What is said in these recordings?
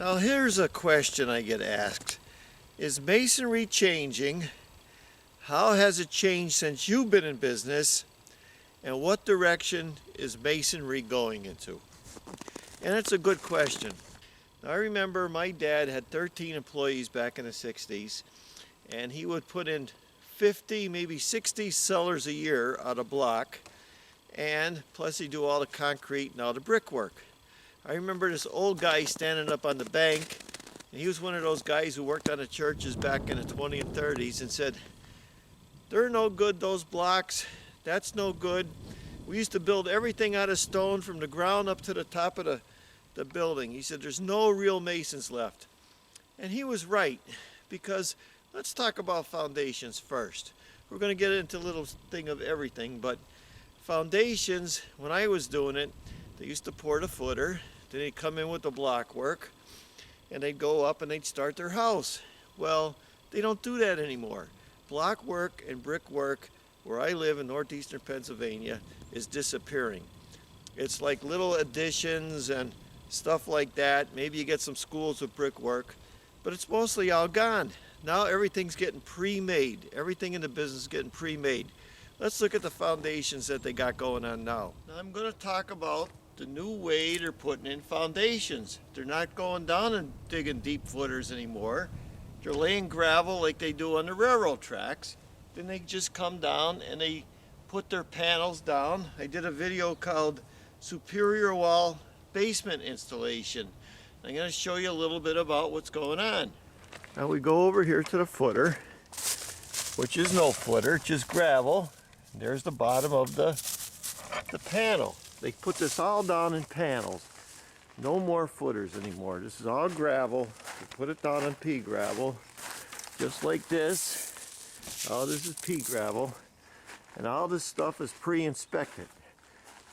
Now here's a question I get asked. Is masonry changing? How has it changed since you've been in business? And what direction is masonry going into? And it's a good question. Now, I remember my dad had 13 employees back in the 60s, and he would put in 50, maybe 60 cellars a year out of block, and plus he'd do all the concrete and all the brickwork. I remember this old guy standing up on the bank, and he was one of those guys who worked on the churches back in the 20s and 30s and said, "They're no good, those blocks. That's no good. We used to build everything out of stone from the ground up to the top of the building." He said, "There's no real masons left." And he was right, because let's talk about foundations first. We're going to get into a little thing of everything, but foundations, when I was doing it, they used to pour the footer, then they'd come in with the block work, and they'd go up and they'd start their house. Well, they don't do that anymore. Block work and brick work, where I live in northeastern Pennsylvania, is disappearing. It's like little additions and stuff like that. Maybe you get some schools with brickwork, but it's mostly all gone. Now everything's getting pre-made. Everything in the business is getting pre-made. Let's look at the foundations that they got going on now. Now I'm going to talk about the new way they're putting in foundations. They're not going down and digging deep footers anymore. They're laying gravel like they do on the railroad tracks. Then they just come down and they put their panels down. I did a video called Superior Wall Basement Installation. I'm going to show you a little bit about what's going on. Now we go over here to the footer, which is no footer, just gravel. There's the bottom of the panel. They put this all down in panels. No more footers anymore. This is all gravel. They put it down on pea gravel, just like this. All this is pea gravel, and all this stuff is pre-inspected.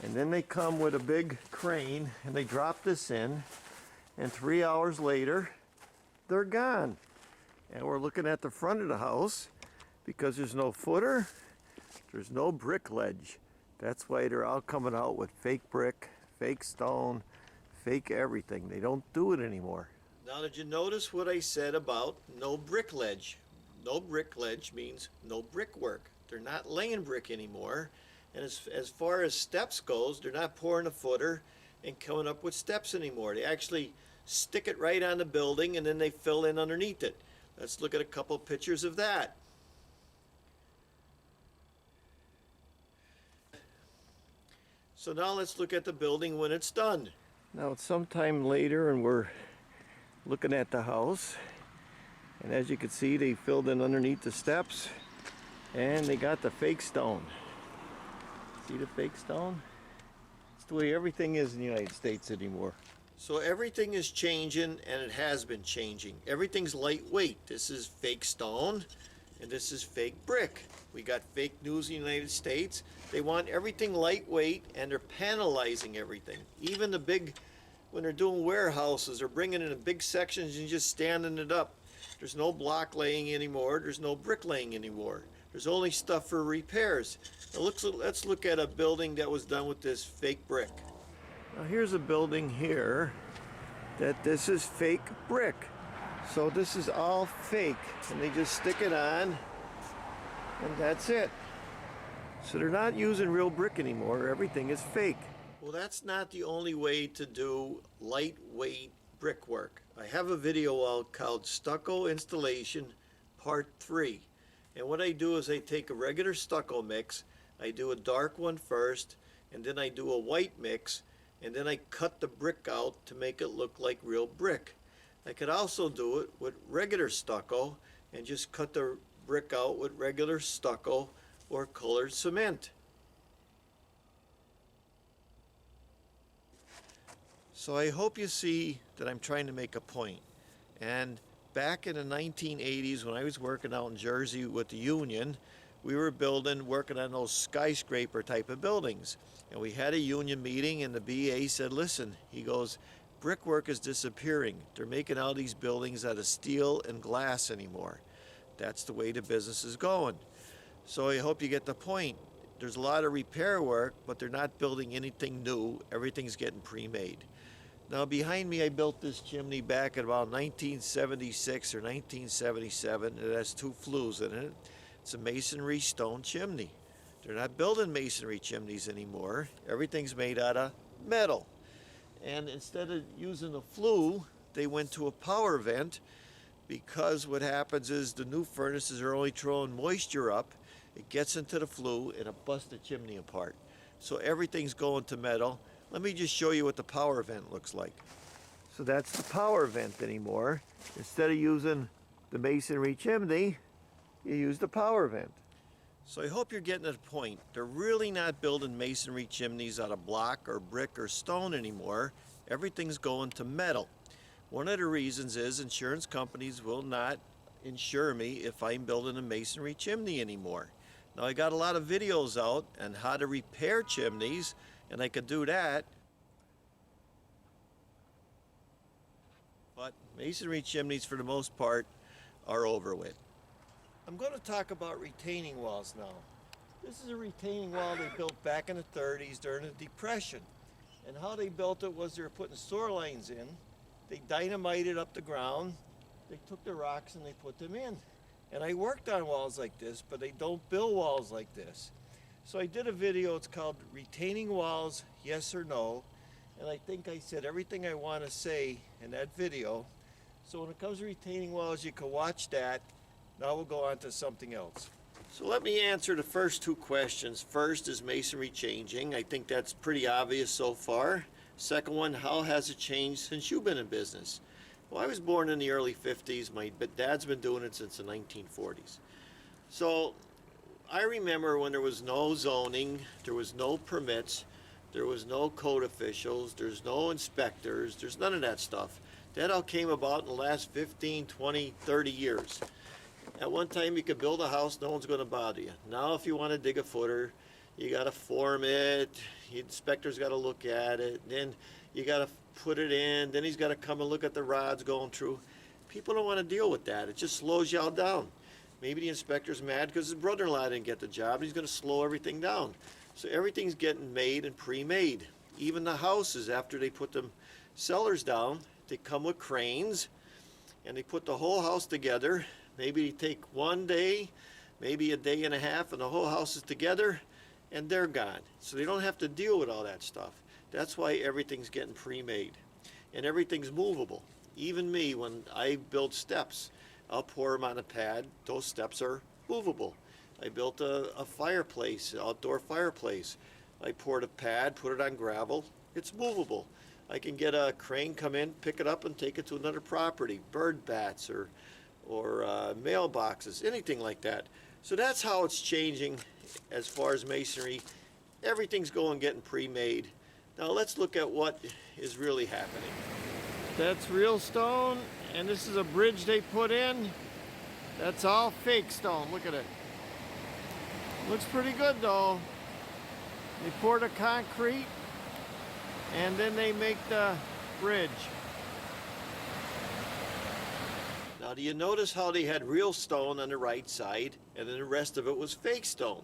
And then they come with a big crane and they drop this in, and 3 hours later they're gone. And we're looking at the front of the house because there's no footer, there's no brick ledge. That's why they're all coming out with fake brick, fake stone, fake everything. They don't do it anymore. Now, did you notice what I said about no brick ledge? No brick ledge means no brickwork. They're not laying brick anymore. And as far as steps goes, they're not pouring a footer and coming up with steps anymore. They actually stick it right on the building and then they fill in underneath it. Let's look at a couple pictures of that. So now let's look at the building when it's done. Now it's sometime later and we're looking at the house. And as you can see, they filled in underneath the steps and they got the fake stone. See the fake stone? It's the way everything is in the United States anymore. So everything is changing, and it has been changing. Everything's lightweight. This is fake stone, and this is fake brick. We got fake news in the United States. They want everything lightweight, and they're panelizing everything. Even the big, when they're doing warehouses, they're bringing in the big sections and just standing it up. There's no block laying anymore. There's no brick laying anymore. There's only stuff for repairs. Now let's look at a building that was done with this fake brick. Now here's a building here that this is fake brick. So this is all fake, and they just stick it on and that's it. So they're not using real brick anymore. Everything is fake. Well, that's not the only way to do lightweight brickwork. I have a video out called Stucco Installation Part 3. And what I do is I take a regular stucco mix, I do a dark one first, and then I do a white mix, and then I cut the brick out to make it look like real brick. I could also do it with regular stucco and just cut the brick out with regular stucco or colored cement. So I hope you see that I'm trying to make a point. And back in the 1980s, when I was working out in Jersey with the union, we were working on those skyscraper type of buildings. And we had a union meeting, and the BA said, listen, he goes, brickwork is disappearing. They're making all these buildings out of steel and glass anymore. That's the way the business is going. So I hope you get the point. There's a lot of repair work, but they're not building anything new. Everything's getting pre-made. Now behind me I built this chimney back in about 1976 or 1977. It has two flues in it. It's a masonry stone chimney. They're not building masonry chimneys anymore. Everything's made out of metal. And instead of using a flue, they went to a power vent, because what happens is the new furnaces are only throwing moisture up. It gets into the flue and it busts the chimney apart. So everything's going to metal. Let me just show you what the power vent looks like. So that's the power vent anymore. Instead of using the masonry chimney, you use the power vent. So I hope you're getting at the point. They're really not building masonry chimneys out of block or brick or stone anymore. Everything's going to metal. One of the reasons is insurance companies will not insure me if I'm building a masonry chimney anymore. Now I got a lot of videos out on how to repair chimneys, and I could do that. But masonry chimneys for the most part are over with. I'm going to talk about retaining walls now. This is a retaining wall they built back in the 30s during the Depression. And how they built it was they were putting sewer lines in. They dynamited up the ground. They took the rocks and they put them in. And I worked on walls like this, but they don't build walls like this. So I did a video, it's called Retaining Walls, Yes or No. And I think I said everything I want to say in that video. So when it comes to retaining walls, you can watch that. Now we'll go on to something else. So let me answer the first two questions. First, is masonry changing? I think that's pretty obvious so far. Second one, how has it changed since you've been in business? Well, I was born in the early 50s. My dad's been doing it since the 1940s. So I remember when there was no zoning, there was no permits, there was no code officials, there's no inspectors, there's none of that stuff. That all came about in the last 15, 20, 30 years. At one time you could build a house, no one's going to bother you. Now if you want to dig a footer, you got to form it, the inspector's got to look at it, then you got to put it in, then he's got to come and look at the rods going through. People don't want to deal with that. It just slows you all down. Maybe the inspector's mad because his brother-in-law didn't get the job, and he's going to slow everything down. So everything's getting made and pre-made. Even the houses, after they put them cellars down, they come with cranes, and they put the whole house together. Maybe they take one day, maybe a day and a half, and the whole house is together, and they're gone. So they don't have to deal with all that stuff. That's why everything's getting pre-made. And everything's movable. Even me, when I build steps, I'll pour them on a pad. Those steps are movable. I built a fireplace, outdoor fireplace. I poured a pad, put it on gravel. It's movable. I can get a crane, come in, pick it up, and take it to another property. Bird bats or mailboxes, anything like that. So that's how it's changing as far as masonry. Everything's getting pre-made. Now let's look at what is really happening. That's real stone, and this is a bridge they put in. That's all fake stone. Look at it. Looks pretty good though. They pour the concrete and then they make the bridge. Now do you notice how they had real stone on the right side and then the rest of it was fake stone?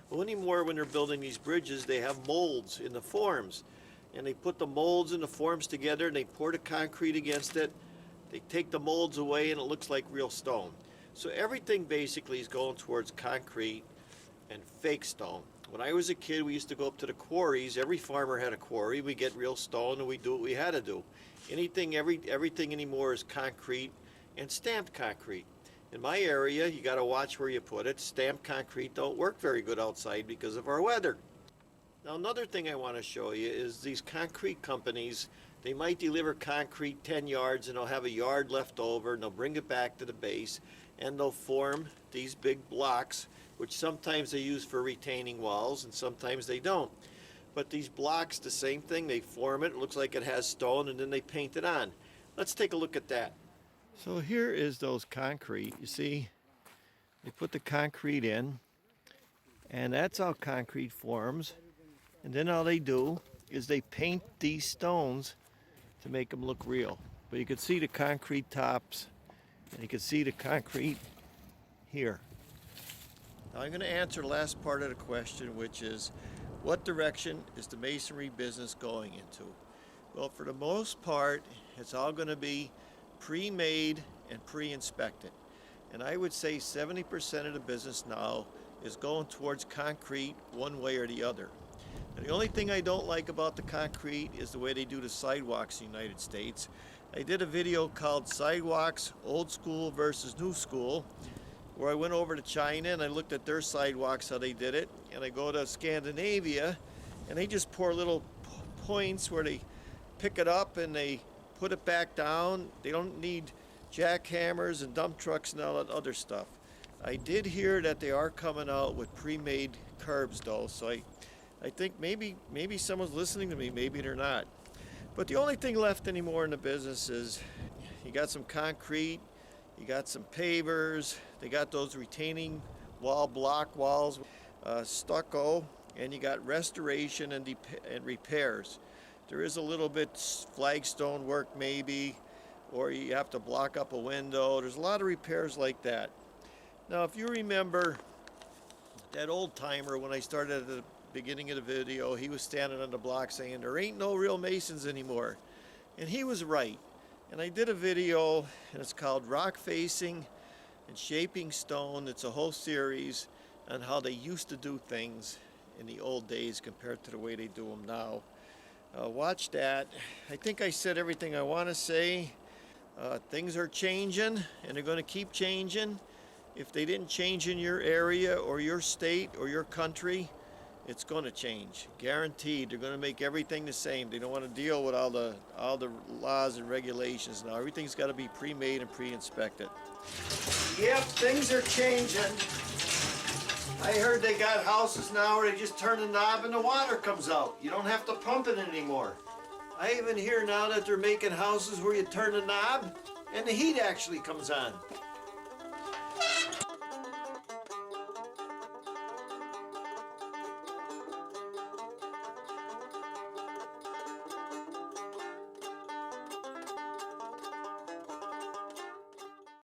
Well, anymore when they're building these bridges, they have molds in the forms. And they put the molds and the forms together and they pour the concrete against it. They take the molds away and it looks like real stone. So everything basically is going towards concrete and fake stone. When I was a kid, we used to go up to the quarries. Every farmer had a quarry. We get real stone and we do what we had to do. Everything anymore is concrete and stamped concrete. In my area, you got to watch where you put it. Stamped concrete don't work very good outside because of our weather. Now another thing I want to show you is these concrete companies. They might deliver concrete 10 yards and they'll have a yard left over and they'll bring it back to the base and they'll form these big blocks, which sometimes they use for retaining walls and sometimes they don't. But these blocks, the same thing, they form it looks like it has stone and then they paint it on. Let's take a look at that. So here is those concrete. You see, they put the concrete in and that's how concrete forms. And then all they do is they paint these stones to make them look real. But you can see the concrete tops and you can see the concrete here. Now I'm going to answer the last part of the question, which is what direction is the masonry business going into? Well, for the most part, it's all going to be pre-made and pre-inspected. And I would say 70% of the business now is going towards concrete one way or the other. And the only thing I don't like about the concrete is the way they do the sidewalks in the United States. I did a video called Sidewalks Old School versus New School, where I went over to China and I looked at their sidewalks, how they did it. And I go to Scandinavia and they just pour little points where they pick it up and they put it back down. They don't need jackhammers and dump trucks and all that other stuff. I did hear that they are coming out with pre-made curbs though, so I think maybe someone's listening to me, maybe they're not. But the only thing left anymore in the business is you got some concrete, you got some pavers, they got those retaining wall block walls, stucco, and you got restoration and repairs. There is a little bit flagstone work maybe, or you have to block up a window. There's a lot of repairs like that. Now, if you remember that old timer when I started at the beginning of the video, he was standing on the block saying there ain't no real masons anymore. And he was right. And I did a video, and it's called Rock Facing and Shaping Stone. It's a whole series on how they used to do things in the old days compared to the way they do them now. Watch that. I think I said everything I want to say. Things are changing, and they're going to keep changing. If they didn't change in your area or your state or your country, it's going to change. Guaranteed. They're going to make everything the same. They don't want to deal with all the laws and regulations now. Everything's got to be pre-made and pre-inspected. Yep, things are changing. I heard they got houses now where they just turn the knob and the water comes out. You don't have to pump it anymore. I even hear now that they're making houses where you turn the knob and the heat actually comes on.